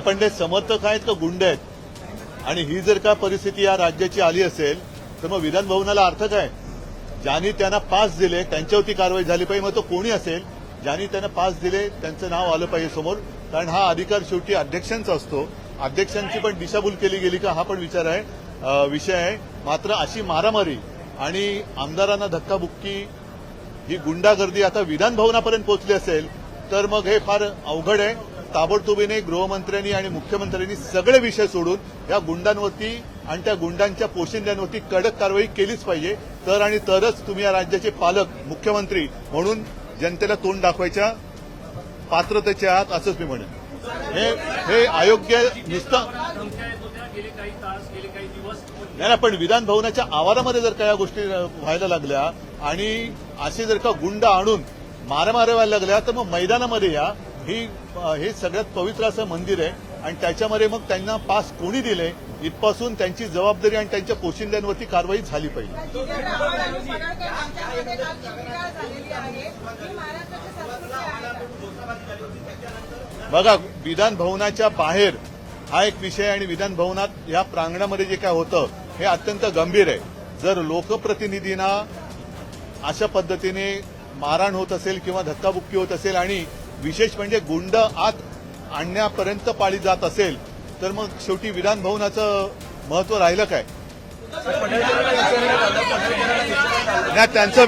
पण ते समर्थक आहेत का गुंड आहेत? आणि ही जर का परिस्थिती या राज्याची आली असेल तर मग विधान भवनाला अर्थ काय? ज्यांनी त्यांना पास दिले त्यांच्यावरती कारवाई झाली पाहिजे, मग तो कोणी असेल. ज्यांनी त्यांना पास दिले त्यांचं नाव आलं पाहिजे समोर, कारण हा अधिकार शेवटी अध्यक्षांचा असतो. अध्यक्षांची पण दिशाभूल केली गेली का हा पण विषय आहे. मात्र अशी मारामारी आणि आमदारांना धक्काबुक्की, ही गुंडागर्दी आता विधान भवनापर्यंत पोहोचली असेल तर मग हे फार अवघड आहे. ताबडतोबीने गृहमंत्र्यांनी आणि मुख्यमंत्र्यांनी सगळे विषय सोडून या गुंडांवरती आणि त्या गुंडांच्या पोशिंद्यांवरती कडक कारवाई केलीच पाहिजे. तरच तुम्ही या राज्याचे पालक मुख्यमंत्री म्हणून जनतेला तोंड दाखवायच्या पात्रतेचे आहात असंच मी म्हणेन. हे अयोग्य नुसतं नाही, पण विधान भवनाच्या आवारामध्ये जर का या गोष्टी व्हायला लागल्या आणि असे जर का गुंड आणून मारामाऱ्या व्हायला लागल्या तर मग मैदानामध्ये या. हे सगळ्यात पवित्र असं मंदिर आहे आणि त्याच्यामध्ये मग त्यांना पास कोणी दिले इथपासून त्यांची जबाबदारी आणि त्यांच्या पोशिंद्यांवरती कारवाई झाली पाहिजे. बघा, विधान भवनाच्या बाहेर हा एक विषय आणि विधान भवनात या प्रांगणामध्ये जे काय होतं हे अत्यंत गंभीर आहे. जर लोकप्रतिनिधींना अशा पद्धतीने मारहाण होत असेल किंवा धक्काबुक्की होत असेल आणि विशेष म्हणजे गुंड आत आणण्यापर्यंत पाळी जात असेल तर मग शेवटी विधान भवनाचं महत्व राहिलं काय? नाही, त्यांचं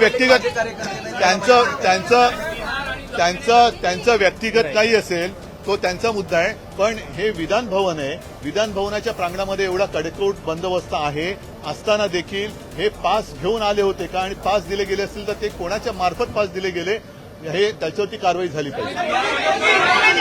व्यक्तिगत काही असेल तो त्यांचा मुद्दा आहे, पण हे विधान भवन आहे. विधान भवनाच्या प्रांगणामध्ये एवढा कडेकोट बंदोबस्त आहे असताना देखील हे पास घेऊन आले होते का आणि पास दिले गेले असतील तर ते कोणाच्या मार्फत पास दिले गेले हे त्याच्यावरती कारवाई झाली पाहिजे.